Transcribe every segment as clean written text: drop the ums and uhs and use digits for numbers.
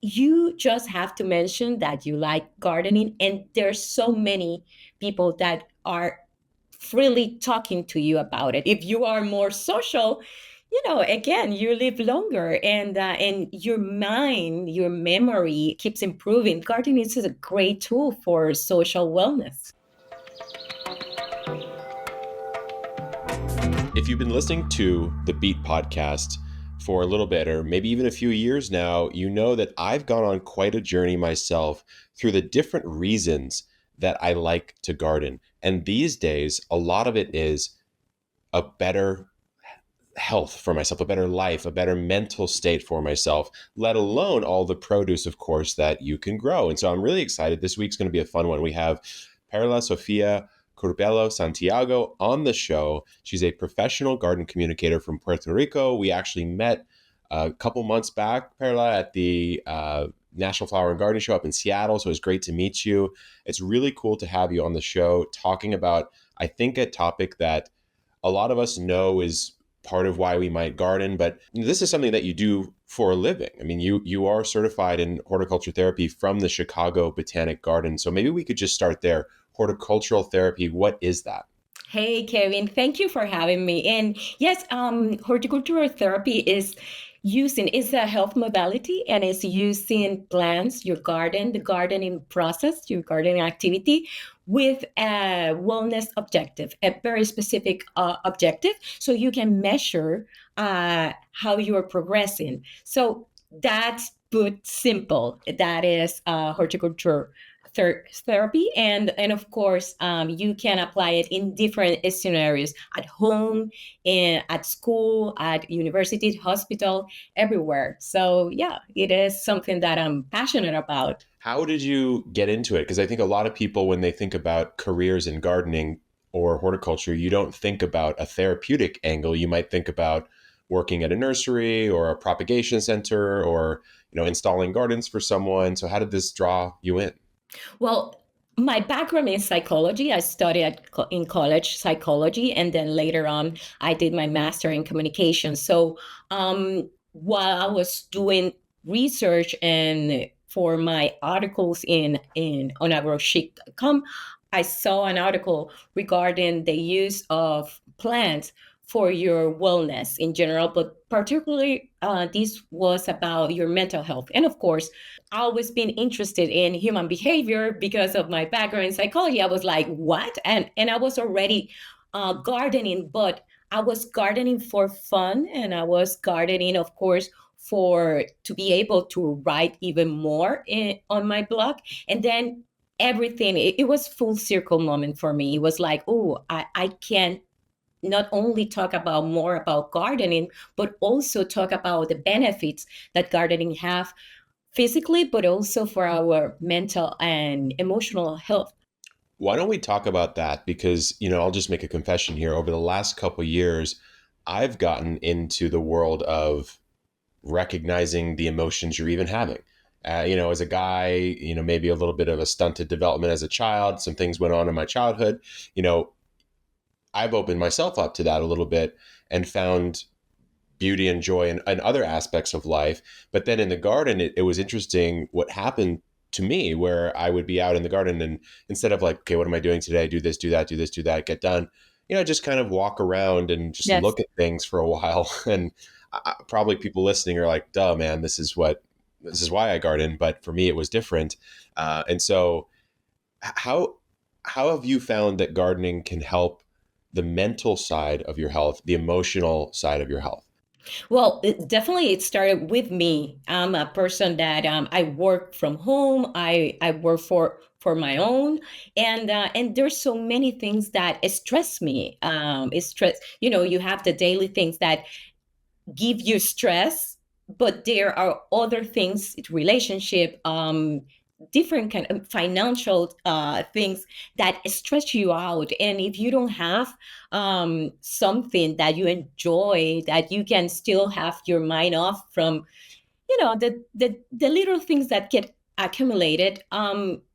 you just have to mention that you like gardening, and there's so many people that are freely talking to you about it. If you are more social, again, you live longer, and your mind, your memory keeps improving. Gardening is a great tool for social wellness. If you've been listening to the Beet podcast for a little bit, or maybe even a few years now, you know that I've gone on quite a journey myself through the different reasons that I like to garden. And these days, a lot of it is a better health for myself, a better life, a better mental state for myself, let alone all the produce, of course, that you can grow. And so I'm really excited. This week's going to be a fun one. We have Perla Sofía Curbelo-Santiago on the show. She's a professional garden communicator from Puerto Rico. We actually met a couple months back, Perla, at the National Flower and Garden Show up in Seattle. So it's great to meet you. It's really cool to have you on the show talking about, I think, a topic that a lot of us know is part of why we might garden, but this is something that you do for a living. I mean, you are certified in horticulture therapy from the Chicago Botanic Garden. So maybe we could just start there. Horticultural therapy, what is that? Hey, Kevin, thank you for having me. And yes, horticultural therapy is a health modality, and it's using plants, your garden, the gardening process, your gardening activity with a wellness objective, a very specific objective, so you can measure how you are progressing. So that's put simple. That is horticulture therapy, and of course, you can apply it in different scenarios, at home, at school, at university, hospital, everywhere. So yeah, it is something that I'm passionate about. How did you get into it? Because I think a lot of people, when they think about careers in gardening or horticulture, you don't think about a therapeutic angle. You might think about working at a nursery or a propagation center, or installing gardens for someone. So how did this draw you in? Well, my background is psychology. I studied in college psychology, and then later on, I did my master in communication. So while I was doing research and for my articles in on agrochic.com, I saw an article regarding the use of plants for your wellness in general, but particularly this was about your mental health. And of course, always been interested in human behavior because of my background in psychology. I was like, what? And I was already gardening, but I was gardening for fun, and I was gardening, of course, for to be able to write even more on my blog. And then everything, it was full circle moment for me. It was like, oh, I can not only talk about more about gardening, but also talk about the benefits that gardening have physically, but also for our mental and emotional health. Why don't we talk about that? Because, I'll just make a confession here. Over the last couple of years, I've gotten into the world of recognizing the emotions you're even having. As a guy, maybe a little bit of a stunted development as a child, some things went on in my childhood. You know, I've opened myself up to that a little bit and found beauty and joy in other aspects of life. But then in the garden, it was interesting what happened to me, where I would be out in the garden, and instead of like, okay, what am I doing today? Do this, do that, do this, do that, get done. Just kind of walk around and just Yes. look at things for a while. And probably people listening are like, duh, man, this is why I garden. But for me, it was different. And so how, how have you found that gardening can help the mental side of your health, the emotional side of your health? Well, definitely it started with me. I'm a person that I work from home. I work for my own, and there's so many things that stress me. It stress. You have the daily things that give you stress, but there are other things, relationship, different kind of financial things that stress you out. And if you don't have something that you enjoy, that you can still have your mind off from, the little things that get accumulated,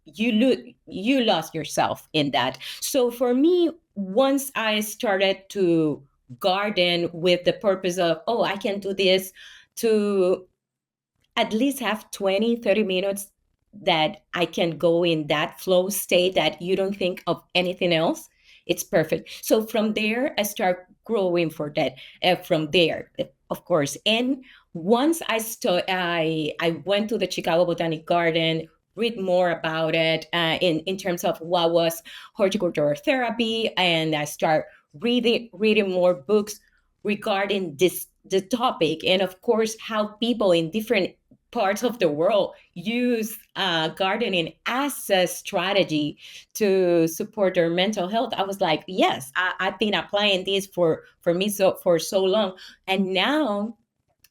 you lost yourself in that. So for me, once I started to garden with the purpose of, oh, I can do this to at least have 20, 30 minutes that I can go in that flow state that you don't think of anything else. It's perfect. So from there, I start growing for that. From there, of course. And once I went to the Chicago Botanic Garden, read more about it in terms of what was horticultural therapy, and I start reading more books regarding this the topic, and of course how people in different parts of the world use gardening as a strategy to support their mental health. I was like, yes, I've been applying this for me for so long, and now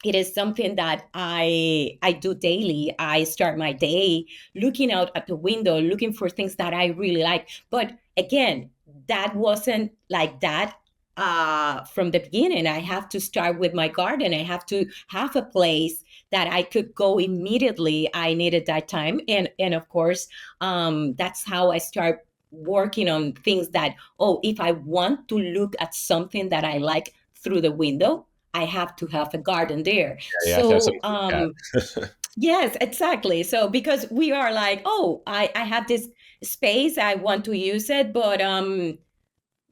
it is something that I do daily. I start my day looking out at the window, looking for things that I really like. But again, that wasn't like that from the beginning. I have to start with my garden. I have to have a place that I could go immediately. I needed that time, and of course, that's how I start working on things that, oh, if I want to look at something that I like through the window, I have to have a garden there. Yeah, you have to have So, something to look at. yes, exactly. So, because we are like, oh, I have this space, I want to use it, but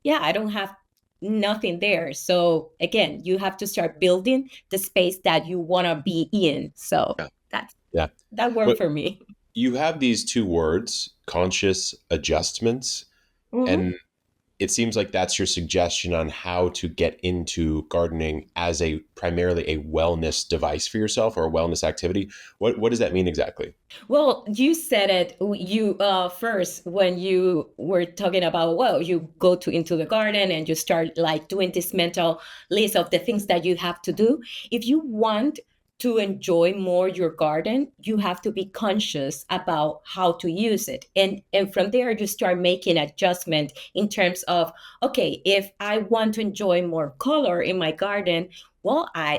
yeah, I don't have nothing there. So, again, you have to start building the space that you want to be in. So, Yeah. that Yeah. that worked But for me. you have these two words, conscious adjustments, Mhm. and it seems like that's your suggestion on how to get into gardening as a primarily a wellness device for yourself or a wellness activity. What does that mean exactly? Well, you said it. You first when you were talking about, well, you go to into the garden and you start like doing this mental list of the things that you have to do. If you want to enjoy more your garden, you have to be conscious about how to use it, and from there you start making adjustment in terms of, okay, if I want to enjoy more color in my garden, well, I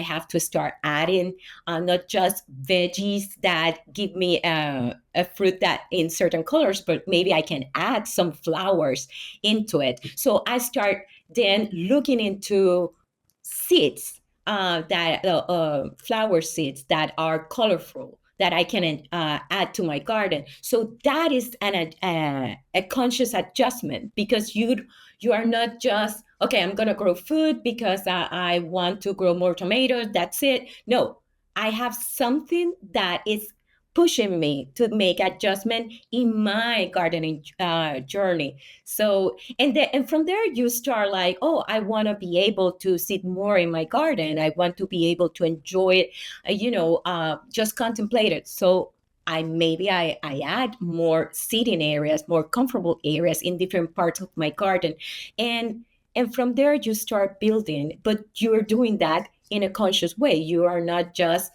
have to start adding not just veggies that give me a fruit that in certain colors, but maybe I can add some flowers into it. So I start then looking into seeds that flower seeds that are colorful that I can add to my garden. So that is a conscious adjustment, because you are not just, okay, I'm gonna grow food because I want to grow more tomatoes. That's it. No, I have something that is pushing me to make adjustment in my gardening journey. So, and from there you start like, oh, I want to be able to sit more in my garden. I want to be able to enjoy it, just contemplate it. So I add more seating areas, more comfortable areas in different parts of my garden, and and from there you start building. But you're doing that in a conscious way. You are not just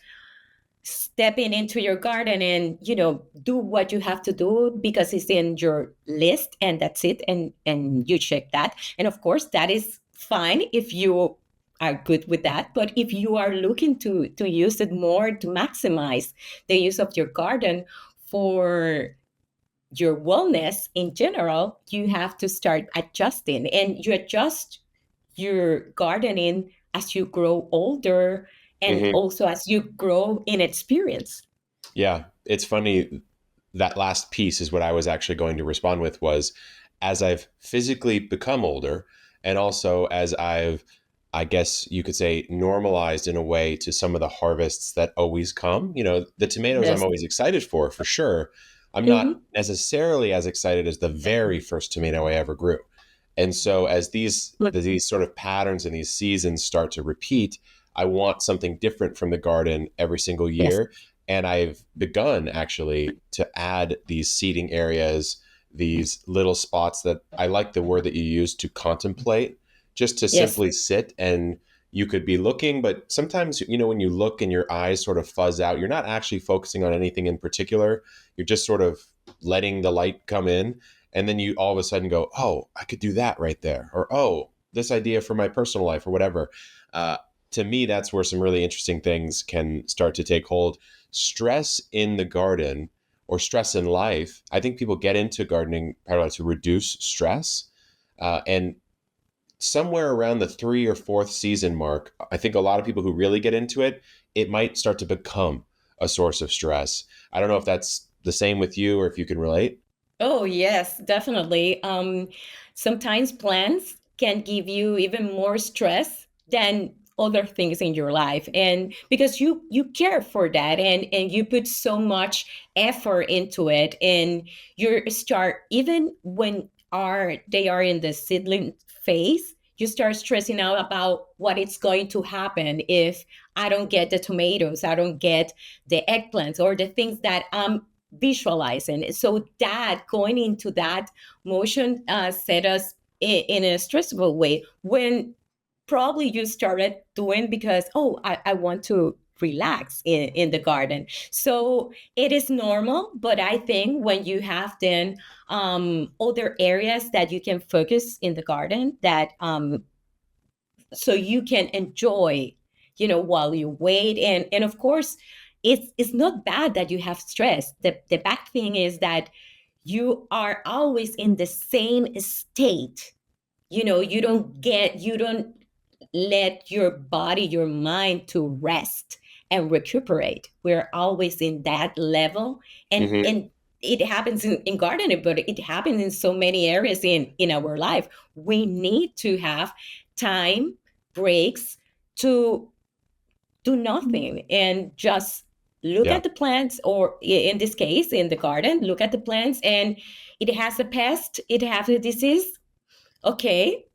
stepping into your garden and do what you have to do because it's in your list and that's it, and you check that, and of course that is fine if you are good with that. But if you are looking to use it more, to maximize the use of your garden for your wellness in general, you have to start adjusting, and you adjust your gardening as you grow older and Hmm. also as you grow in experience. Yeah, it's funny. That last piece is what I was actually going to respond with was as I've physically become older and also as I've, I guess you could say, normalized in a way to some of the harvests that always come. The tomatoes I'm Yes. always excited for sure. I'm not Hmm. necessarily as excited as the very first tomato I ever grew. And so as these sort of patterns and these seasons start to repeat, I want something different from the garden every single Yes. year. And I've begun actually to add these seating areas, these little spots that I like the word that you use, to contemplate, just to Yes. simply sit. And you could be looking, but sometimes, when you look and your eyes sort of fuzz out, you're not actually focusing on anything in particular. You're just sort of letting the light come in. And then you all of a sudden go, oh, I could do that right there. Or, oh, this idea for my personal life or whatever. Uh, to me, that's where some really interesting things can start to take hold. Stress in the garden or stress in life, I think people get into gardening probably to reduce stress. And somewhere around the 3 or 4th season mark, I think a lot of people who really get into it, it might start to become a source of stress. I don't know if that's the same with you or if you can relate. Oh, yes, definitely. Sometimes plants can give you even more stress than other things in your life. And because you care for that and you put so much effort into it and you start even when are they are in the seedling phase, you start stressing out about what it's going to happen if I don't get the tomatoes, I don't get the eggplants or the things that I'm visualizing. So that going into that motion set us in a stressful way when probably you started doing because, oh, I want to relax in the garden. So it is normal, but I think when you have then other areas that you can focus in the garden that so you can enjoy, while you wait. And of course, it's not bad that you have stress. The bad thing is that you are always in the same state. You don't let your body, your mind to rest and recuperate. We're always in that level. Hmm. And it happens in gardening, but it happens in so many areas in our life. We need to have time, breaks to do nothing and just look Yeah. at the plants, or in this case in the garden, look at the plants, and it has a pest, it has a disease. Okay,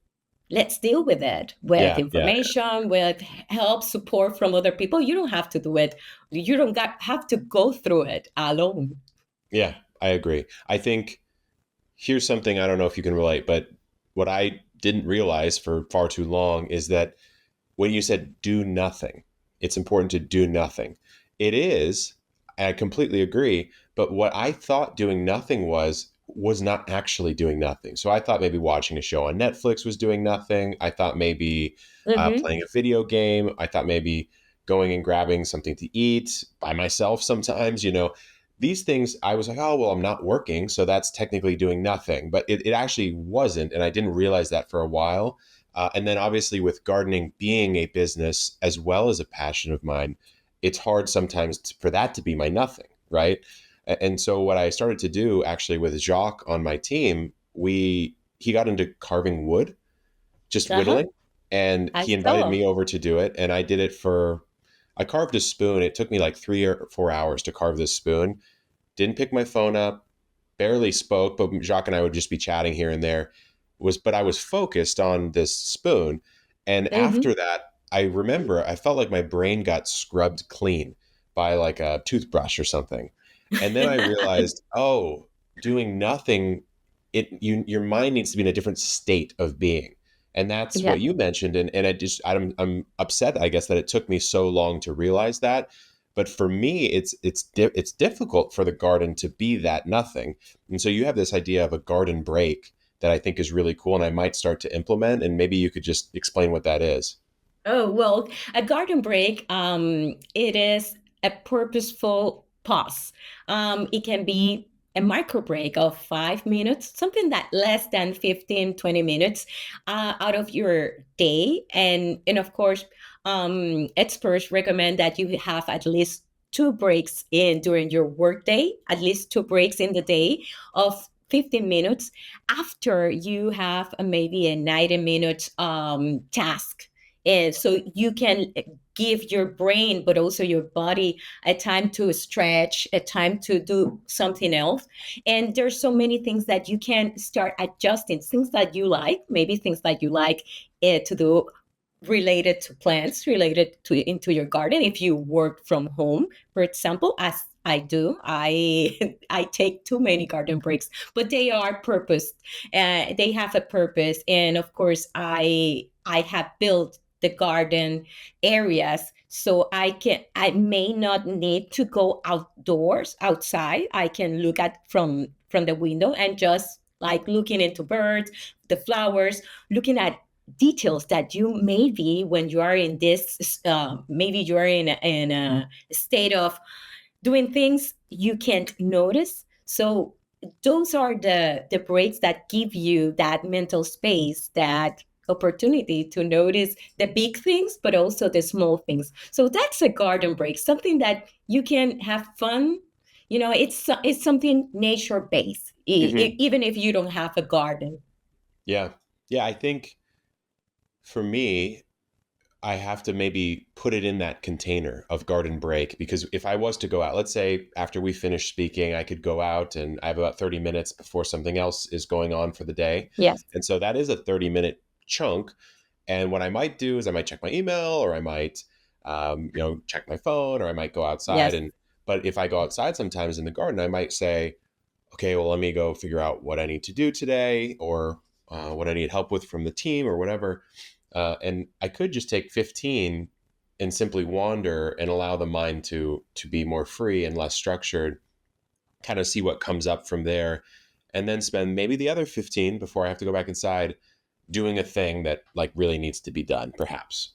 let's deal with it with Yeah. Yeah. information, with help, support from other people. You don't have to do it. You don't have to go through it alone. Yeah. I agree. I think here's something I don't know if you can relate, but what I didn't realize for far too long is that when you said do nothing, it's important to do nothing. It is, I completely agree. But what I thought doing nothing was not actually doing nothing. So I thought maybe watching a show on Netflix was doing nothing. I thought maybe Mm-hmm. playing a video game. I thought maybe going and grabbing something to eat by myself sometimes, these things I was like, oh, well, I'm not working. So that's technically doing nothing. But it actually wasn't. And I didn't realize that for a while. And then obviously with gardening being a business as well as a passion of mine, it's hard sometimes for that to be my nothing, right? And so what I started to do actually with Jacques on my team, he got into carving wood, just Uh-huh. whittling, and I he invited saw. me over to do it, and I carved a spoon. It took me like 3 or 4 hours to carve this spoon. Didn't pick my phone up, barely spoke, but Jacques and I would just be chatting here and there. But I was focused on this spoon, and Mm-hmm. after that, I remember I felt like my brain got scrubbed clean by like a toothbrush or something, and then I realized, oh, doing nothing, your mind needs to be in a different state of being, and that's Yeah. what you mentioned, and I'm upset, I guess, that it took me so long to realize that. But for me, it's difficult for the garden to be that nothing. And so you have this idea of a garden break that I think is really cool, and I might start to implement. And maybe you could just explain what that is. Oh, well, a garden break, it is a purposeful pause. It can be a micro break of 5 minutes, something that less than 15, 20 minutes out of your day. And of course, experts recommend that you have at least two breaks in during your workday, at least two breaks in the day of 15 minutes after you have maybe a 90-minute task, and so you can give your brain but also your body a time to stretch, a time to do something else. And there's so many things that you can start adjusting, things that you like, maybe things that you like to do related to plants, related to into your garden. If you work from home, for example, as I do, I I take too many garden breaks, but they are purposed. They have a purpose, and of course, I have built the garden areas so I may not need to go outdoors outside. I can look at from the window and just like looking into birds, the flowers, looking at details that you maybe when you are in this maybe you are in a state of doing things you can't notice. So those are the breaks that give you that mental space that opportunity to notice the big things, but also the small things. So that's a garden break, something that you can have fun. It's something nature based, Hmm. even if you don't have a garden. Yeah. Yeah. I think for me, I have to maybe put it in that container of garden break because if I was to go out, let's say after we finish speaking, I could go out and I have about 30 minutes before something else is going on for the day. Yes, And so that is a 30-minute chunk. And what I might do is I might check my email or I might, check my phone or I might go outside. yes. But if I go outside sometimes in the garden, I might say, okay, well, let me go figure out what I need to do today or what I need help with from the team or whatever. And I could just take 15 and simply wander and allow the mind to be more free and less structured, kind of see what comes up from there, and then spend maybe the other 15 before I have to go back inside doing a thing that like really needs to be done, perhaps.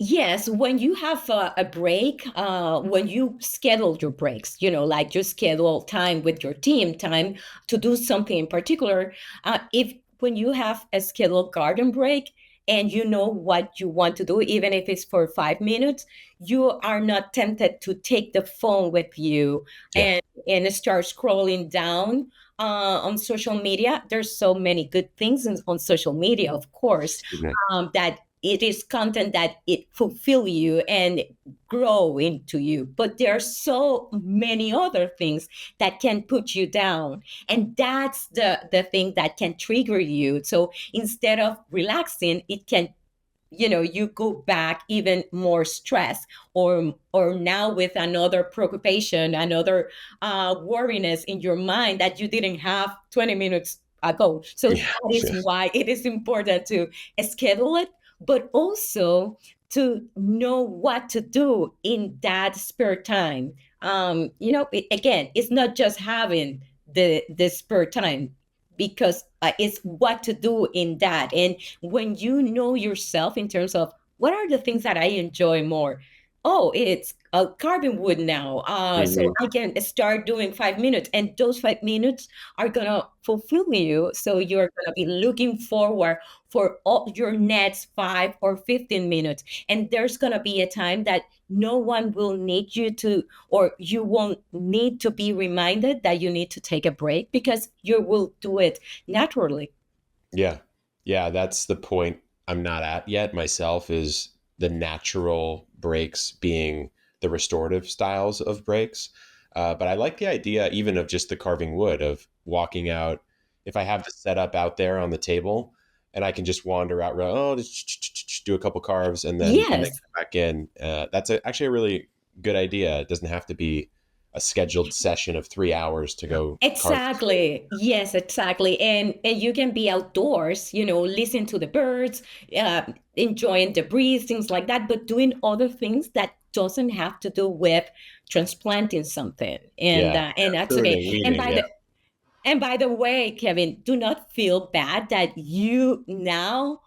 Yes, when you have a break, when you schedule your breaks, like you schedule time with your team, time to do something in particular. If when you have a scheduled garden break and you know what you want to do, even if it's for 5 minutes, you are not tempted to take the phone with you Yeah. and start scrolling down on social media. There's so many good things on social media, of course, that it is content that it fulfill you and grow into you, but there are so many other things that can put you down, and that's the thing that can trigger you. So instead of relaxing, it can, you go back even more stressed, or now with another preoccupation, another worriness in your mind that you didn't have 20 minutes ago. So Yeah. that is why it is important to schedule it, but also to know what to do in that spare time. Again, it's not just having the spare time, because it's what to do in that. And when you know yourself in terms of what are the things that I enjoy more. Oh, it's carving wood now. So Mhm. I can start doing 5 minutes, and those 5 minutes are gonna fulfill you. So you're gonna be looking forward for all your next 5 or 15 minutes. And there's gonna be a time that no one will need you to, or you won't need to be reminded that you need to take a break, because you will do it naturally. Yeah. Yeah, that's the point I'm not at yet myself is the natural breaks being the restorative styles of breaks. But I like the idea even of just the carving wood of walking out. If I have the setup out there on the table and I can just wander out, just do a couple carves and then Yes. come back in. Actually a really good idea. It doesn't have to be a scheduled session of 3 hours to go carve. Exactly. Yes, exactly. And you can be outdoors, listen to the birds, uh, enjoying the breeze, things like that, but doing other things that doesn't have to do with transplanting something. And Yeah, and that's okay. pruning, weeding. Yeah. And by the way, Kevin, do not feel bad that you now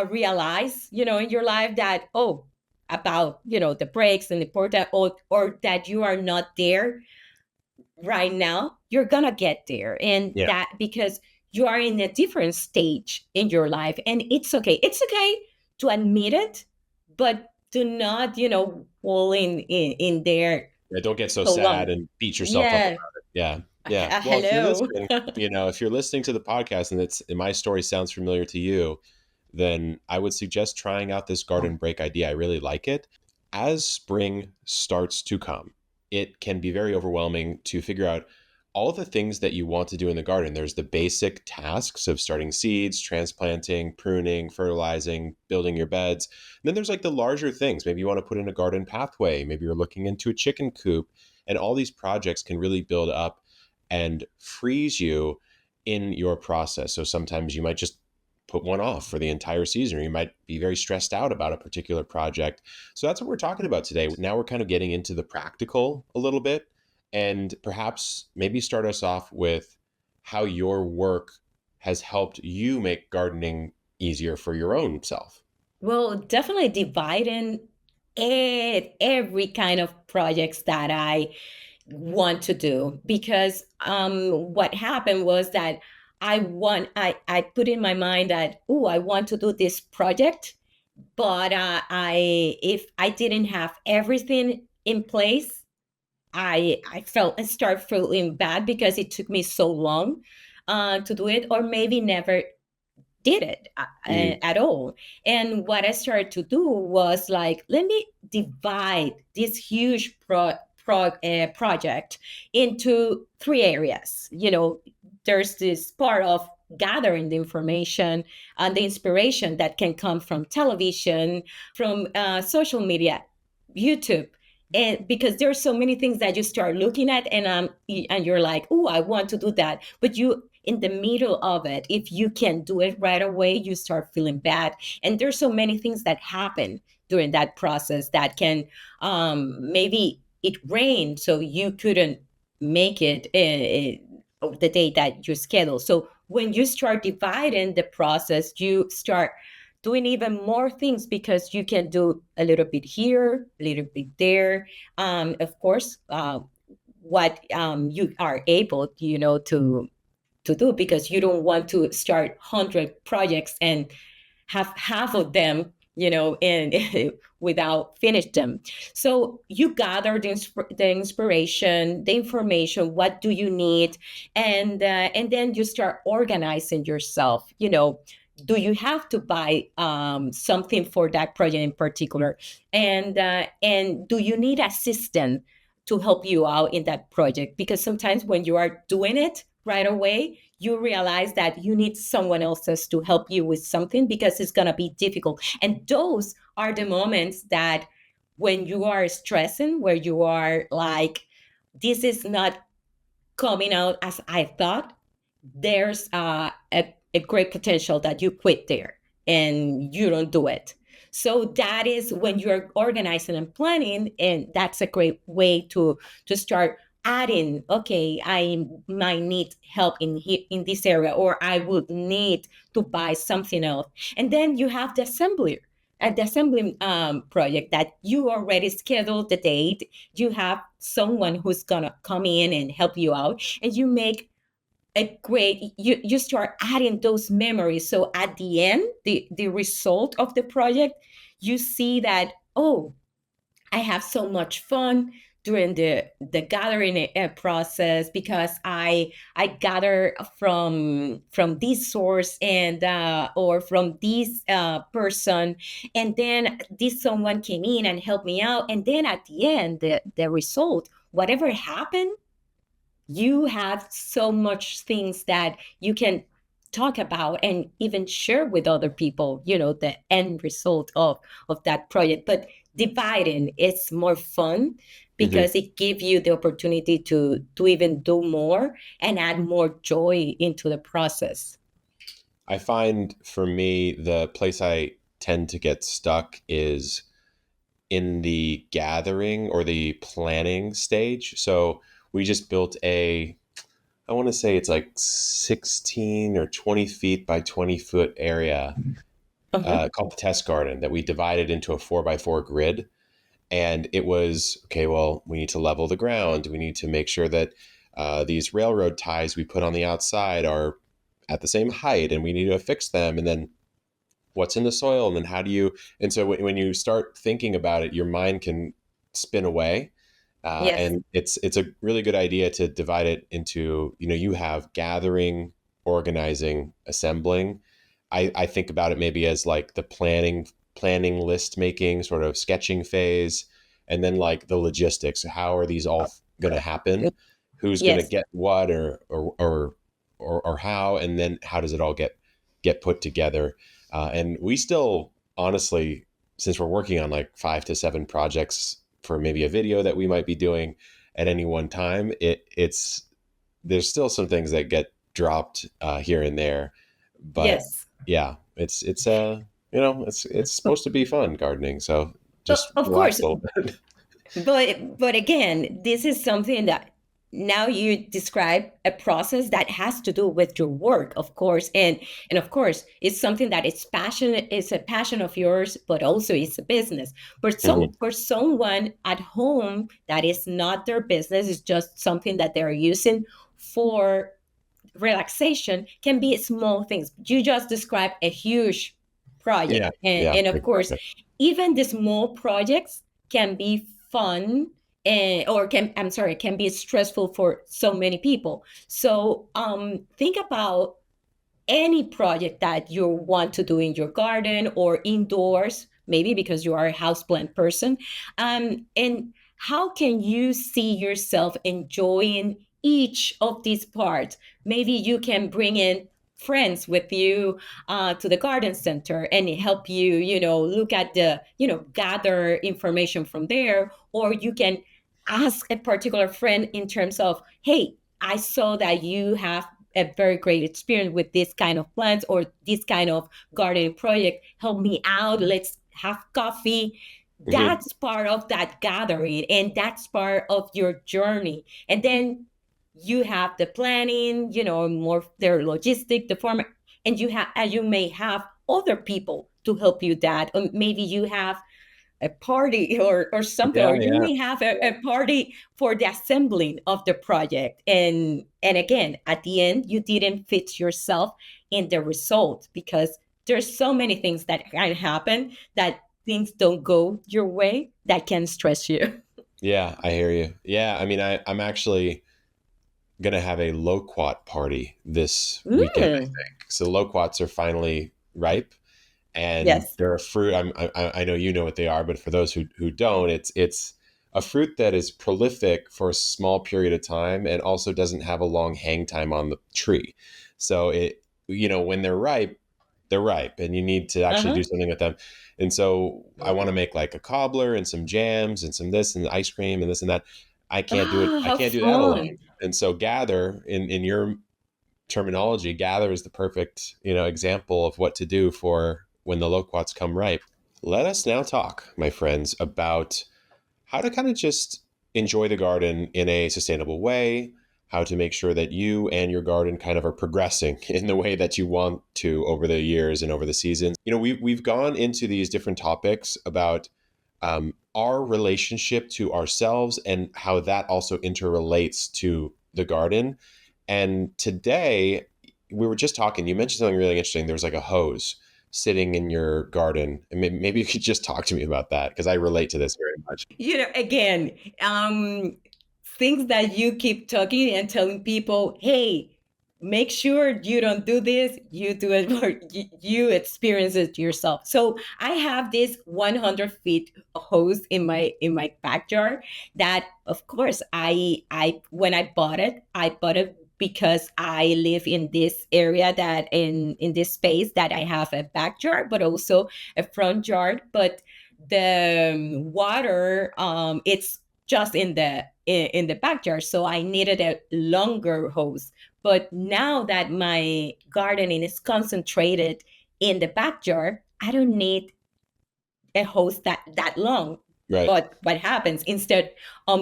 realize, in your life that, oh, about, the breaks and the important, or that you are not there right now. You're gonna get there. And Yeah. that because you are in a different stage in your life. And it's okay. It's okay to admit it, but do not, fall in there Yeah, don't get so so long. sad and beat yourself up Yeah. about it. Yeah. Yeah. Well, if you're Hello. listening, if you're listening to the podcast and my story sounds familiar to you, then I would suggest trying out this garden break idea. I really like it. As spring starts to come, it can be very overwhelming to figure out all of the things that you want to do in the garden. There's the basic tasks of starting seeds, transplanting, pruning, fertilizing, building your beds. And then there's like the larger things. Maybe you want to put in a garden pathway. Maybe you're looking into a chicken coop. And all these projects can really build up and freeze you in your process. So sometimes you might just put one off for the entire season, or you might be very stressed out about a particular project. So that's what we're talking about today. Now we're kind of getting into the practical a little bit, and perhaps maybe start us off with how your work has helped you make gardening easier for your own self. Well, definitely dividing every kind of projects that I want to do, because what happened was that I put in my mind that, oh, I want to do this project, but if I didn't have everything in place, I start feeling bad because it took me so long to do it, or maybe never did it Mm. at all. And what I started to do was like, let me divide this huge project into three areas. There's this part of gathering the information and the inspiration that can come from television, from social media, YouTube. And because there's so many things that you start looking at, and you're like, oh, I want to do that, but you in the middle of it, if you can't do it right away, you start feeling bad. And there's so many things that happen during that process that can, maybe it rained, so you couldn't make it the day that you scheduled. So when you start dividing the process, you start doing even more things because you can do a little bit here, a little bit there. Of course, what you are able, to do, because you don't want to start 100 projects and have half of them, and without finish them. So you gather the inspiration, the information, what do you need, and then you start organizing yourself. Do you have to buy something for that project in particular, and do you need assistance to help you out in that project? Because sometimes when you are doing it right away, you realize that you need someone else's to help you with something because it's going to be difficult. And those are the moments that when you are stressing, where you are like, this is not coming out as I thought, there's a great potential that you quit there and you don't do it. So that is when you're organizing and planning, and that's a great way to start adding. Okay, I might need help in this area, or I would need to buy something else. And then you have the assembly. At the assembly project that you already scheduled the date, you have someone who's gonna come in and help you out, and you make a great, you start adding those memories. So at the end, the result of the project, you see that, oh, I have so much fun during the gathering process, because I gather from this source, and or from this person, and then this someone came in and helped me out, and then at the end, the result, whatever happened, you have so much things that you can talk about and even share with other people, the end result of that project. But dividing is more fun Hmm. because it gives you the opportunity to even do more and add more joy into the process. I find for me, the place I tend to get stuck is in the gathering or the planning stage. So we just built I want to say it's like 16 or 20 feet by 20-foot area Uh-huh. called the test garden that we divided into a 4x4 grid. And it was, okay, well, we need to level the ground. We need to make sure that these railroad ties we put on the outside are at the same height, and we need to fix them. And then what's in the soil, and then how do you, and so when you start thinking about it, your mind can spin away. Yes. And it's a really good idea to divide it into, you have gathering, organizing, assembling. I think about it maybe as like the planning, list making, sort of sketching phase, and then like the logistics. How are these all going to happen? Good. Who's going to Yes. get what, or how, and then how does it all get put together? And we still, honestly, since we're working on like 5 to 7 projects for maybe a video that we might be doing at any one time, it's there's still some things that get dropped here and there, but Yes. yeah, it's supposed to be fun gardening, so just Of relax course. a little bit. But again, this is something that now you describe a process that has to do with your work, of course, and of course, it's something that is passionate. It's a passion of yours, but also it's a business. Hmm. For someone at home, that is not their business. It's just something that they're using for relaxation can be small things. You just described a huge project. Yeah. Yeah. And of course, Exactly. even the small projects can be fun, or I'm sorry, can be stressful for so many people. So think about any project that you want to do in your garden or indoors, maybe because you are a houseplant person. And how can you see yourself enjoying each of these parts? Maybe you can bring in friends with you to the garden center and help you, look at gather information from there. Or you can ask a particular friend in terms of, hey, I saw that you have a very great experience with this kind of plants or this kind of gardening project. Help me out. Let's have coffee. Hmm. That's part of that gathering, and that's part of your journey. And then you have the planning, more their logistic, the format, and you may have other people to help you that. Or maybe you have a party or something, Yeah. or you Yeah. may have a party for the assembling of the project. And again, at the end, you didn't fit yourself in the result, because there's so many things that can happen, that things don't go your way, that can stress you. Yeah. I hear you. Yeah. I mean, I'm actually gonna have a loquat party this weekend, I Mm, think. So loquats are finally ripe, and yes. they're a fruit. I know you know what they are, but for those who don't, it's a fruit that is prolific for a small period of time and also doesn't have a long hang time on the tree. So when they're ripe, and you need to actually do Uh-huh. something with them. And so I want to make like a cobbler and some jams and some this and ice cream and this and that. I can't do it. Ah, I how can't do that alone. fun. And so gather in your terminology, gather is the perfect, example of what to do for when the loquats come ripe. Let us now talk, my friends, about how to kind of just enjoy the garden in a sustainable way, how to make sure that you and your garden kind of are progressing in the way that you want to over the years and over the seasons. We've gone into these different topics about our relationship to ourselves and how that also interrelates to the garden. And today we were just talking, you mentioned something really interesting. There was like a hose sitting in your garden. And maybe you could just talk to me about that, because I relate to this very much. Again, um, things that you keep talking and telling people, hey, make sure you don't do this, you do it, or you experience it yourself. So I have this 100 feet hose in my backyard that, of course, I when I bought it because I live in this area, that in this space, that I have a backyard but also a front yard. But the water, it's just in the backyard, so I needed a longer hose. But now that my gardening is concentrated in the backyard, I don't need a hose that long. Right. But what happens, instead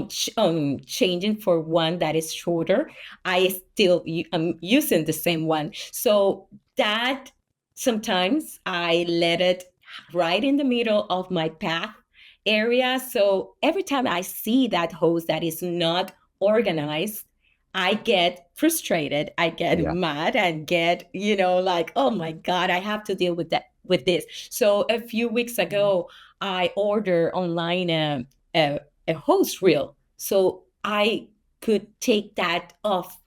changing for one that is shorter, I'm using the same one. So that sometimes I let it right in the middle of my path area. So every time I see that hose that is not organized, I get frustrated, I get Yeah. mad, and get, like, oh my God, I have to deal with this. So a few weeks ago, I ordered online a hose reel, so I could take that off,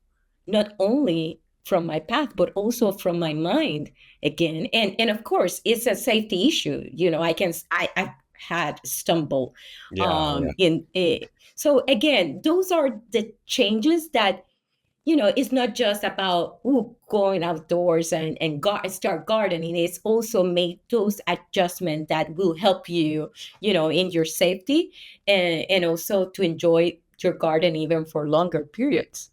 not only from my path but also from my mind again. And of course, it's a safety issue. I had stumbled Yeah. Yeah. in it. So again, those are the changes that, it's not just about going outdoors and start gardening. It's also make those adjustments that will help you, in your safety, and also to enjoy your garden even for longer periods.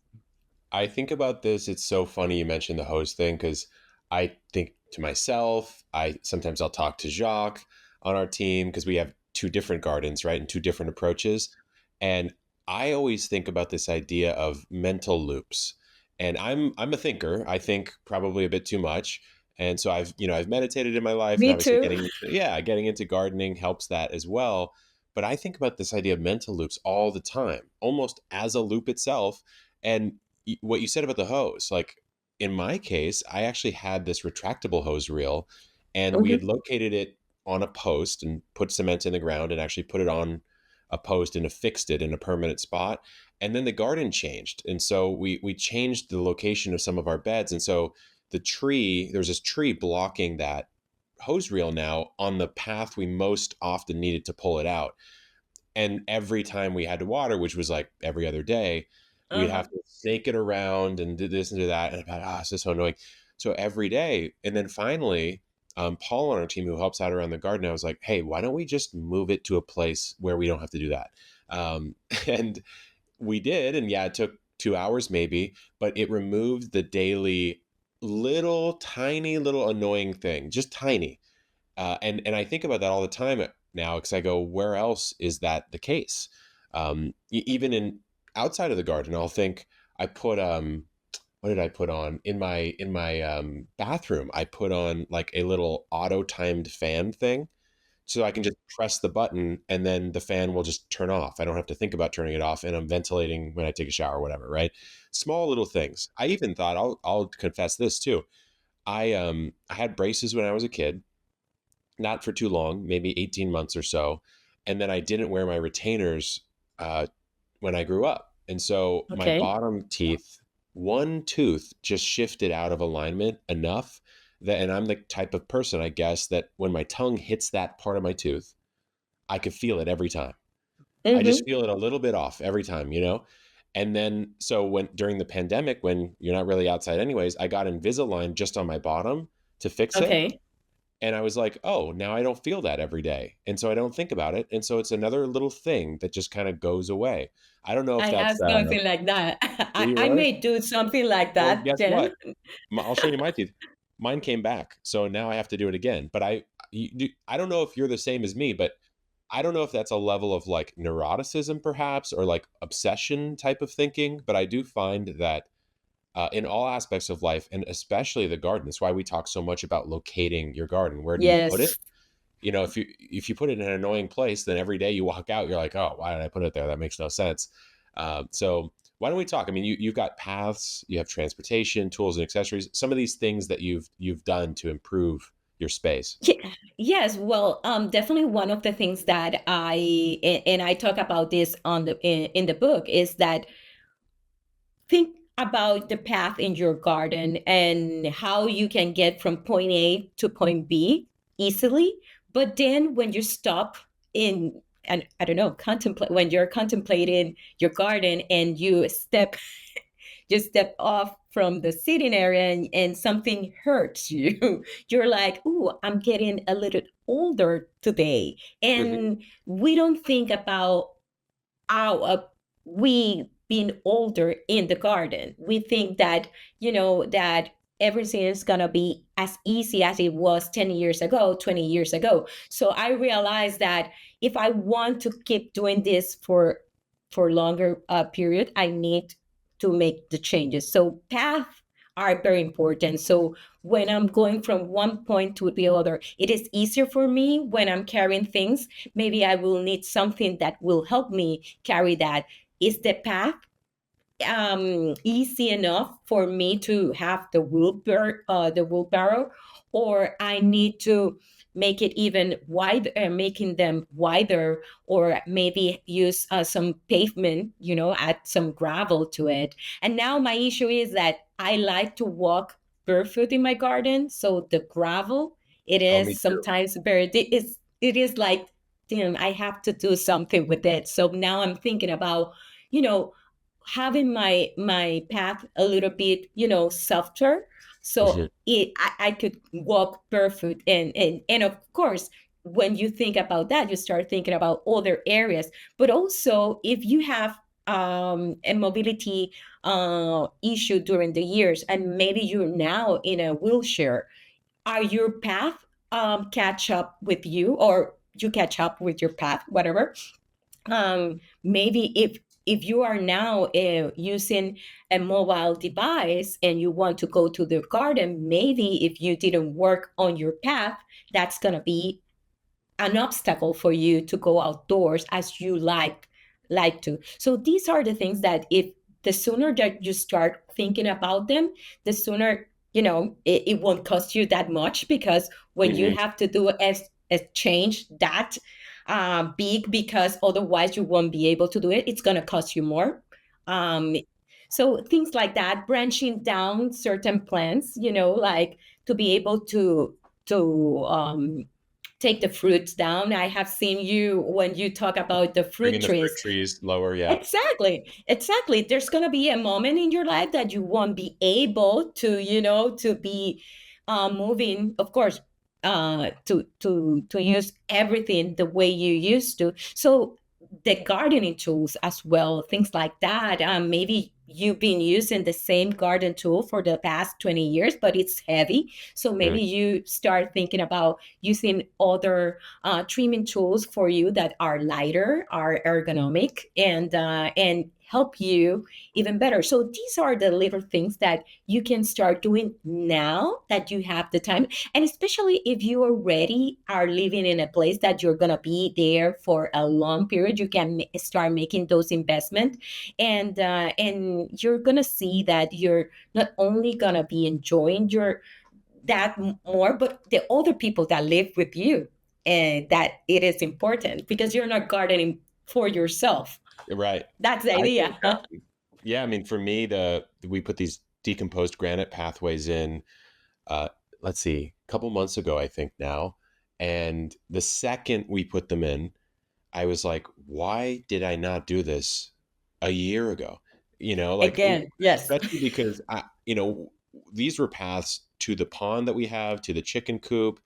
I think about this. It's so funny you mentioned the host thing, because I think to myself, I'll talk to Jacques on our team, because we have two different gardens, right? And two different approaches. And I always think about this idea of mental loops. And I'm a thinker. I think probably a bit too much. And so I've meditated in my life, and Me obviously too. getting into gardening helps that as well. But I think about this idea of mental loops all the time, almost as a loop itself. And what you said about the hose, like in my case, I actually had this retractable hose reel, and we had Hmm. located it on a post and put cement in the ground and actually put it on a post and affixed it in a permanent spot. And then the garden changed. And so we changed the location of some of our beds. And so there's this tree blocking that hose reel now on the path we most often needed to pull it out. And every time we had to water, which was like every other day, we'd Uh-huh. have to snake it around and do this and do that. And I'm like, this is so annoying. So every day. And then finally, Paul on our team who helps out around the garden, I was like, hey, why don't we just move it to a place where we don't have to do that? And we did. And yeah, it took 2 hours maybe, but it removed the daily little tiny little annoying thing, just tiny. And I think about that all the time now because I go, where else is that the case? Even in outside of the garden, I'll think I put what did I put on in my bathroom? I put on like a little auto timed fan thing, so I can just press the button and then the fan will just turn off. I don't have to think about turning it off, and I'm ventilating when I take a shower or whatever. Right? Small little things. I even thought I'll confess this too. I had braces when I was a kid, not for too long, maybe 18 months or so. And then I didn't wear my retainers uh, when I grew up. And so my Okay. bottom teeth, one tooth just shifted out of alignment enough that, and I'm the type of person, I guess, that when my tongue hits that part of my tooth, I could feel it every time. I just Hmm. feel it a little bit off every time, you know? And then, so when during the pandemic, when you're not really outside anyways, I got Invisalign just on my bottom to fix it. Okay. And I was like, oh, now I don't feel that every day. And so I don't think about it. And so it's another little thing that just kind of goes away. I don't know if I that's, have something like that. do you I really? may do something like Well, that guess then. what? I'll show you my teeth. Mine came back. So now I have to do it again. But I don't know if you're the same as me, but I don't know if that's a level of like neuroticism perhaps or like obsession type of thinking. But I do find that in all aspects of life, and especially the garden, that's why we talk so much about locating your garden. Where do you put it? Yes. If you put it in an annoying place, then every day you walk out, you're like, oh, why did I put it there? That makes no sense. So why don't we talk? I mean, you've got paths, you have transportation, tools and accessories. Some of these things that you've done to improve your space. Yes, well, definitely one of the things that and I talk about this on in the book is that think about the path in your garden and how you can get from point A to point B easily. But then when you stop in, and I don't know, contemplate when you're contemplating your garden and you step off from the sitting area and something hurts you. You're like, "Ooh, I'm getting a little older today." Hmm. And we don't think about our we being older in the garden. We think that, that everything is gonna be as easy as it was 10 years ago, 20 years ago. So I realized that if I want to keep doing this for longer period, I need to make the changes. So paths are very important. So when I'm going from one point to the other, it is easier for me when I'm carrying things. Maybe I will need something that will help me carry that. Is the path easy enough for me to have the wheelbarrow, or I need to make it even wider, making them wider, or maybe use some pavement, add some gravel to it. And now my issue is that I like to walk barefoot in my garden, so the gravel, it Oh, me is too. sometimes very it is like, damn, I have to do something with it. So now I'm thinking about, you know having my path a little bit, softer, so I could walk barefoot. And of course, when you think about that, you start thinking about other areas. But also, if you have a mobility issue during the years, and maybe you're now in a wheelchair, are your path catch up with you, or you catch up with your path, whatever. Maybe if you are now using a mobile device and you want to go to the garden, maybe if you didn't work on your path, that's going to be an obstacle for you to go outdoors as you like to. So these are the things that if the sooner that you start thinking about them, the sooner, it won't cost you that much, because when you Hmm. have to do a change that big, because otherwise you won't be able to do it, it's going to cost you more. Um, so things like that, branching down certain plants, like to be able to take the fruits down. I have seen you when you talk about the fruit Bringing the fruit trees. trees lower, yeah. Exactly. Exactly. There's going to be a moment in your life that you won't be able to, to be moving, of course, to use everything the way you used to. So the gardening tools as well, things like that. Maybe you've been using the same garden tool for the past 20 years, but it's heavy. So Mhm. maybe you start thinking about using other trimming tools for you that are lighter, are ergonomic, and help you even better. So these are the little things that you can start doing now that you have the time, and especially if you already are living in a place that you're gonna be there for a long period, you can start making those investments, and you're gonna see that you're not only gonna be enjoying your that more, but the other people that live with you, and that it is important because you're not gardening for yourself. Right. That's the I think, idea. yeah, I mean, for me, we put these decomposed granite pathways in, uh, let's see, a couple months ago, I think now. And the second we put them in, I was like, why did I not do this a year ago? Like, Again, yes. especially because these were paths to the pond that we have, to the chicken coop.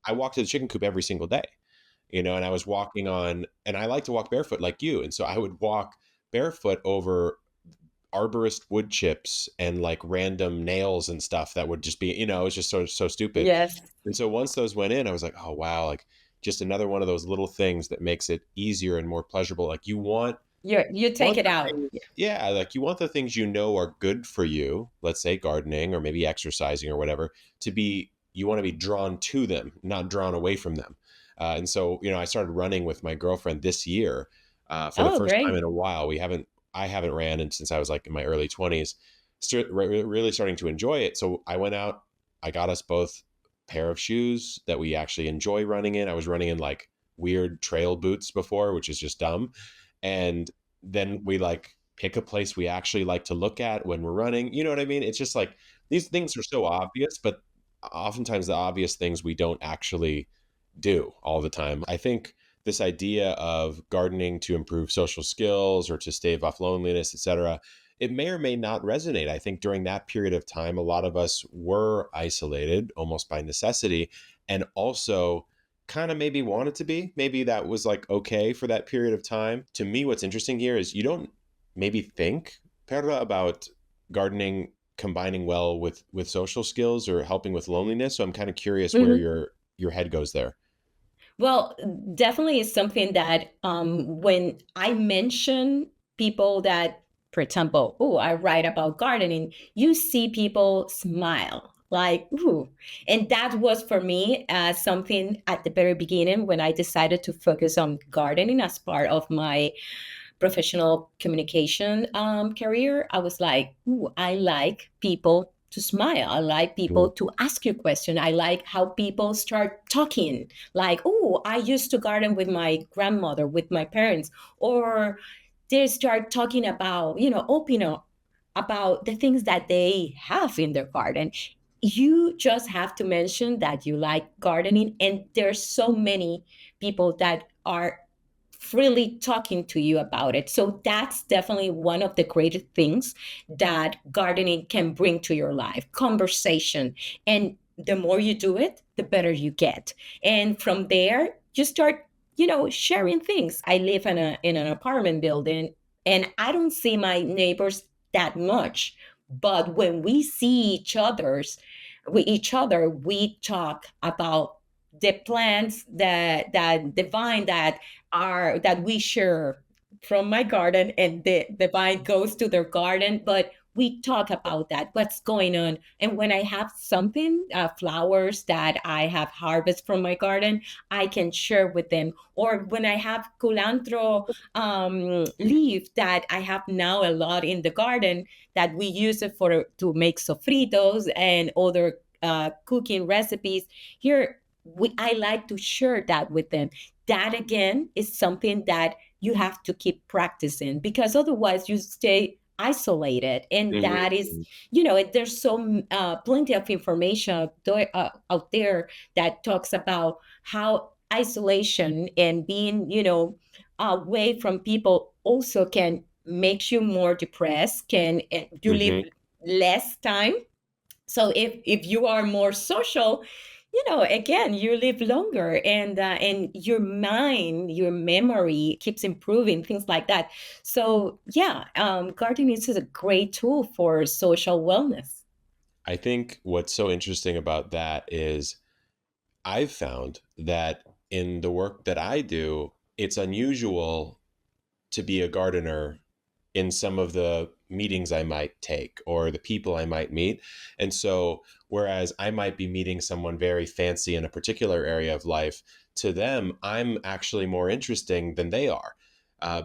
I walk to the chicken coop every single day, and I was walking on, and I like to walk barefoot like you. And so I would walk barefoot over arborist wood chips and like random nails and stuff that would just be, it's just so stupid. Yes. And so once those went in, I was like, oh wow, like just another one of those little things that makes it easier and more pleasurable. Like You take want it the out. things, yeah, like you want the things are good for you, let's say gardening or maybe exercising or whatever, you want to be drawn to them, not drawn away from them. And so, I started running with my girlfriend this year for the Oh, first time great. in a while. I haven't ran since I was like in my early 20s, really starting to enjoy it. So I went out, I got us both pair of shoes that we actually enjoy running in. I was running in like weird trail boots before, which is just dumb. And then we like pick a place we actually like to look at when we're running. You know what I mean? It's just like these things are so obvious, but oftentimes the obvious things we don't actually do all the time. I think this idea of gardening to improve social skills or to stave off loneliness, etc., it may or may not resonate. I think during that period of time, a lot of us were isolated almost by necessity, and also kind of maybe wanted to be. Maybe that was like okay for that period of time. To me, what's interesting here is you don't maybe think, Perla, about gardening combining well with social skills or helping with loneliness. So I'm kind of curious where Mhm. your head goes there. Well, definitely is something that when I mention people that, for example, oh, I write about gardening, you see people smile like, ooh. And that was for me something at the very beginning when I decided to focus on gardening as part of my professional communication career. I was like, ooh, I like people to smile. I like Mm. people to ask you questions. I like how people start talking. Like, oh, I used to garden with my grandmother, with my parents, or they start talking about, open up about the things that they have in their garden. You just have to mention that you like gardening, and there's so many people that are freely talking to you about it. So that's definitely one of the greatest things that gardening can bring to your life, conversation. And the more you do it, the better you get. And from there, you start, sharing things. I live in an apartment building, and I don't see my neighbors that much. But when we see each other, we talk about the plants that the vine that we share from my garden, and the vine goes to their garden, but we talk about that, what's going on. And when I have something, flowers that I have harvested from my garden, I can share with them. Or when I have culantro leaf that I have now a lot in the garden, that we use it for to make sofritos and other cooking recipes. Here, I like to share that with them. That again is something that you have to keep practicing, because otherwise you stay isolated, and that is, Mhm. there's so plenty of information out there that talks about how isolation and being, away from people also can make you more depressed, can you live Mhm. less time. So if you are more social, again, you live longer, and your mind, your memory keeps improving, things like that. So yeah, gardening is a great tool for social wellness. I think what's so interesting about that is I've found that in the work that I do, it's unusual to be a gardener in some of the meetings I might take or the people I might meet. And so, whereas I might be meeting someone very fancy in a particular area of life, to them, I'm actually more interesting than they are.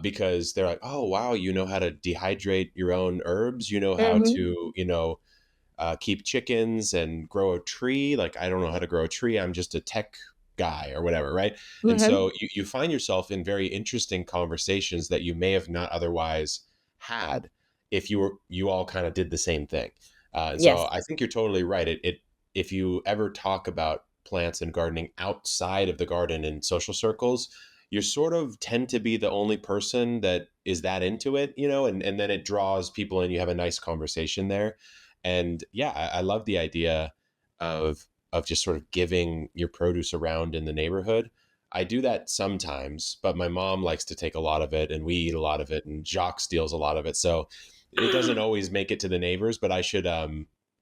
Because they're like, oh, wow, you know how to dehydrate your own herbs. You know how Hmm. to, keep chickens and grow a tree. Like, I don't know how to grow a tree. I'm just a tech guy or whatever, right? And Hmm. so you find yourself in very interesting conversations that you may have not otherwise had if you all kind of did the same thing. And so Yes. I think you're totally right. It if you ever talk about plants and gardening outside of the garden in social circles, you sort of tend to be the only person that is that into it, and then it draws people in. You have a nice conversation there. And yeah, I love the idea of just sort of giving your produce around in the neighborhood. I do that sometimes, but my mom likes to take a lot of it and we eat a lot of it and Jacques steals a lot of it. So it doesn't always make it to the neighbors, but I should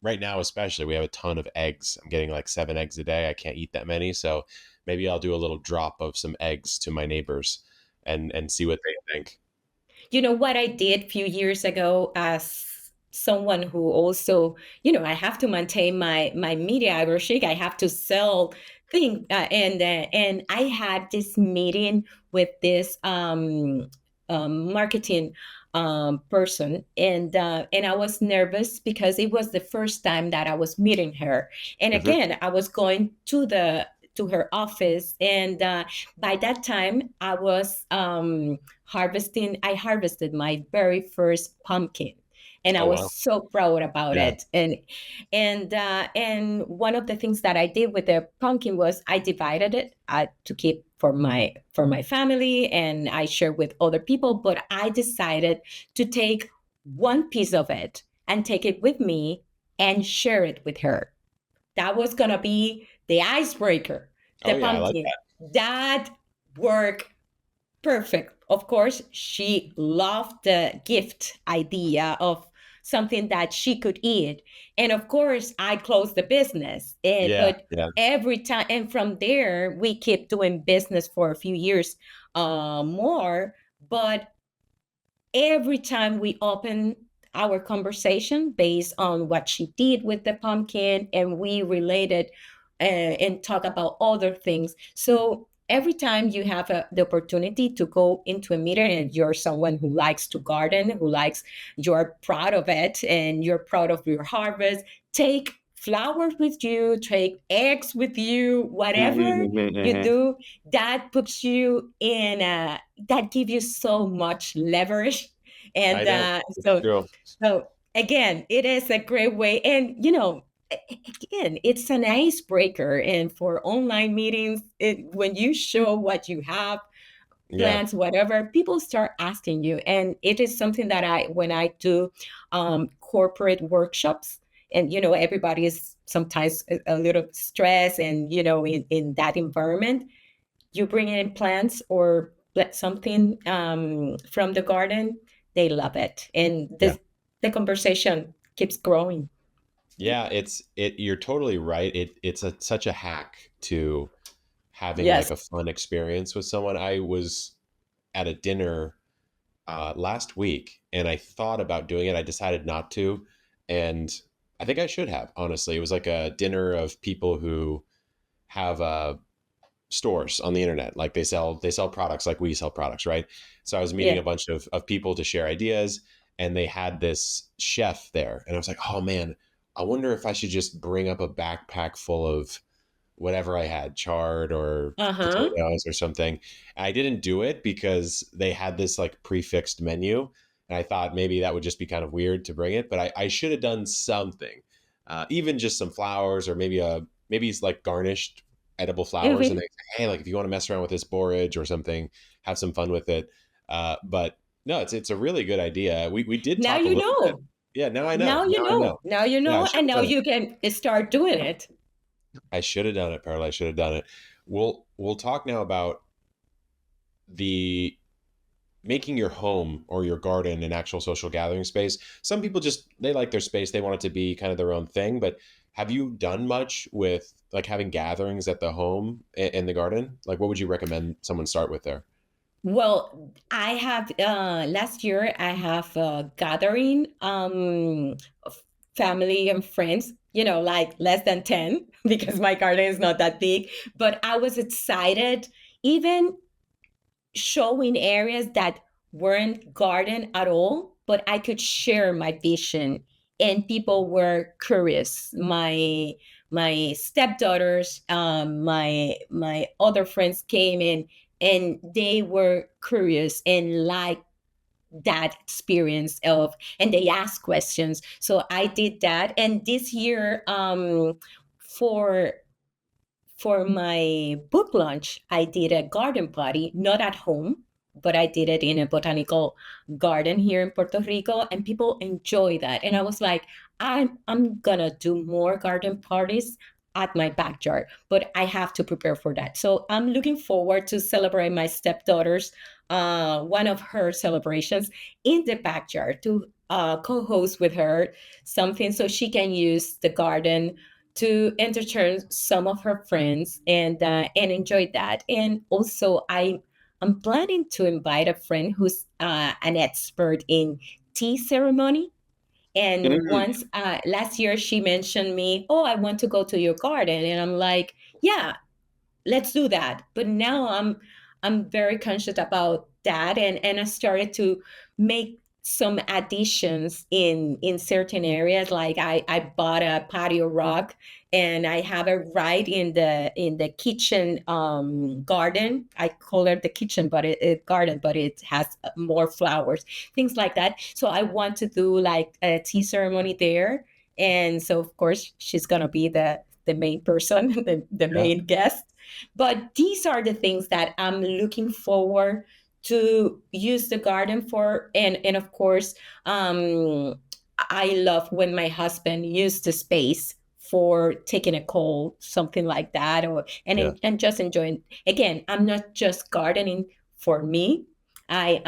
right now especially we have a ton of eggs. I'm getting like 7 eggs a day. I can't eat that many, so maybe I'll do a little drop of some eggs to my neighbors and see what they think. You know what I did a few years ago, as someone who also, I have to maintain my media outreach. I have to sell things, and I had this meeting with this marketing person, and I was nervous because it was the first time that I was meeting her, and Hmm. again, I was going to her office, and by that time I was I harvested my very first pumpkin, and I Oh was wow. so proud about Yeah. it. And one of the things that I did with the pumpkin was I divided it to keep for my family, and I shared with other people. But I decided to take one piece of it and take it with me and share it with her. That was gonna be the icebreaker, Oh the yeah, I like pumpkin. that. That worked perfect. Of course, she loved the gift idea of something that she could eat. And of course, I closed the business. Yeah, But yeah. every time, and from there, we kept doing business for a few years more. But every time we open our conversation based on what she did with the pumpkin, and we related and talk about other things. So every time you have the opportunity to go into a meeting, and you're someone who likes to garden, you're proud of it, and you're proud of your harvest, take flowers with you, take eggs with you, Mhm, whatever mhm, you mhm. do, that puts you in a that gives you so much leverage. I And know. It's so true. so again, it is a great way. And again, it's an icebreaker. And for online meetings, when you show what you have, Yeah. plants, whatever, people start asking you. And it is something that when I do corporate workshops, and everybody is sometimes a little stressed, and in that environment, you bring in plants or let something from the garden, they love it, and Yeah. the conversation keeps growing. Yeah, you're totally right. It's such a hack to having like Yes. a fun experience with someone. I was at a dinner last week, and I thought about doing it. I decided not to, and I think I should have. Honestly, it was like a dinner of people who have stores on the internet. Like they sell products like we sell products, right? So I was meeting Yeah. a bunch of people to share ideas, and they had this chef there, and I was like, oh man, I wonder if I should just bring up a backpack full of whatever I had, chard or Uh-huh. potatoes or something. And I didn't do it because they had this like prefixed menu. And I thought maybe that would just be kind of weird to bring it, but I should have done something, even just some flowers or maybe it's like garnished edible flowers. And they Mhm. say, hey, like if you want to mess around with this borage or something, have some fun with it. But no, it's a really good idea. We did Now talk a you little bit. know. Yeah, now I know. Now you Now I know. know. Now you Yeah, I know, should and have now done it. you can start doing it. I should have done it, Perla. I should have done it. We'll talk now about the making your home or your garden an actual social gathering space. Some people just they like their space, they want it to be kind of their own thing, but have you done much with like having gatherings at the home in the garden? Like what would you recommend someone start with there? Well, I have last year I have a gathering of family and friends, like less than 10 because my garden is not that big, but I was excited even showing areas that weren't garden at all, but I could share my vision and people were curious. My stepdaughters, my other friends came in and they were curious and liked that experience of and they asked questions. So I did that. And this year, for for my book launch, I did a garden party, not at home, but I did it in a botanical garden here in Puerto Rico, and people enjoy that. And I was like, I'm gonna do more garden parties at my backyard, but I have to prepare for that. So I'm looking forward to celebrate my stepdaughter's one of her celebrations in the backyard to co-host with her something so she can use the garden to entertain some of her friends and enjoy that. And also, I'm planning to invite a friend who's an expert in tea ceremony. And Mm. once last year, she mentioned me, "Oh, I want to go to your garden," and I'm like, "Yeah, let's do that." But now I'm very conscious about that, and I started to make some additions in certain areas. Like I bought a patio rug and I have it right in the kitchen garden. I call it the kitchen but it garden, but it has more flowers, things like that. So I want to do like a tea ceremony there, and so of course she's gonna be the main person, the Yeah. main guest. But these are the things that I'm looking forward to use the garden for. And of course, I love when my husband used the space for taking a cold, something like that, or Yeah. and just enjoying. Again, I'm not just gardening for me. I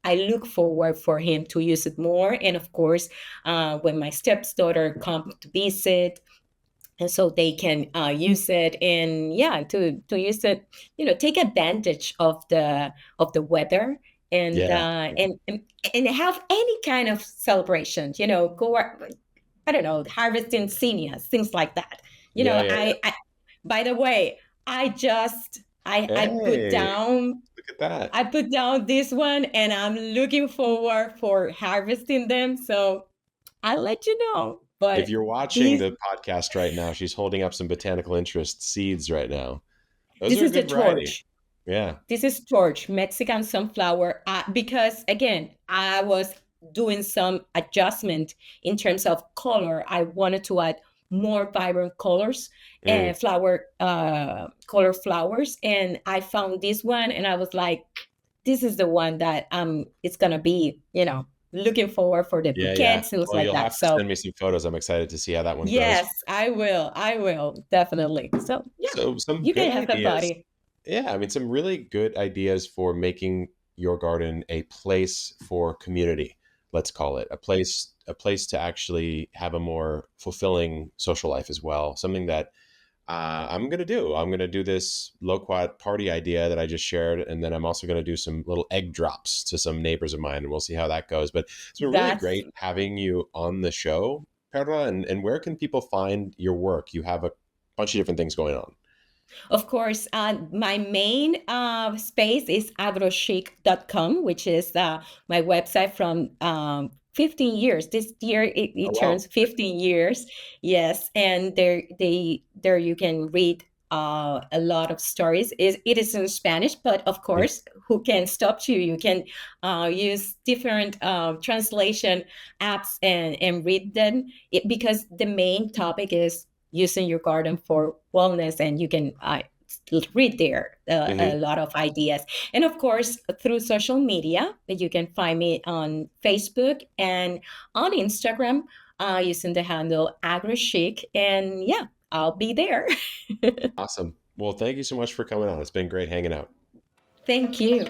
look forward for him to use it more. And of course, when my stepdaughter comes to visit, and so they can use it and yeah to use it, take advantage of the weather and Yeah. uh Yeah. and and, and have any kind of celebration, go I don't know, harvesting zinnias, things like that. Yeah. Yeah. Yeah. I by the way, I just I put Hey, down look at that. I put down this one and I'm looking forward for harvesting them, so I'll let you know. If But you're watching these the podcast right now, she's holding up some botanical interest seeds right now. Those this are a is the good variety. torch. Yeah. This is torch, Mexican sunflower. Because again, I was doing some adjustment in terms of color. I wanted to add more vibrant colors, Mm. color flowers, and I found this one, and I was like, "This is the one that it's gonna be." Looking forward for the Yeah, yeah. bouquets, things Well, like you'll that. have to So send me some photos. I'm excited to see how that one grows. yes, I will. I will definitely. So yeah, So, some you good can have a ideas. party. Yeah, I mean, some really good ideas for making your garden a place for community, let's call it. A place to actually have a more fulfilling social life as well. Something that I'm gonna do this loquat party idea that I just shared, and then I'm also gonna do some little egg drops to some neighbors of mine, and we'll see how that goes. But it's been really That's great having you on the show, Perla. And where can people find your work? You have a bunch of different things going on. Of course, my main space is agrochic.com, which is my website from 15 years. This year Oh it wow. turns 15 years. Yes, and there you can read a lot of stories. It is in Spanish, but of Yeah. course, who can stop you? You can use different translation apps and read them because the main topic is using your garden for wellness, and you can read there a Hmm. lot of ideas. And of course, through social media, you can find me on Facebook and on Instagram using the handle AgroChic. And yeah, I'll be there. Awesome. Well, thank you so much for coming on. It's been great hanging out. Thank you.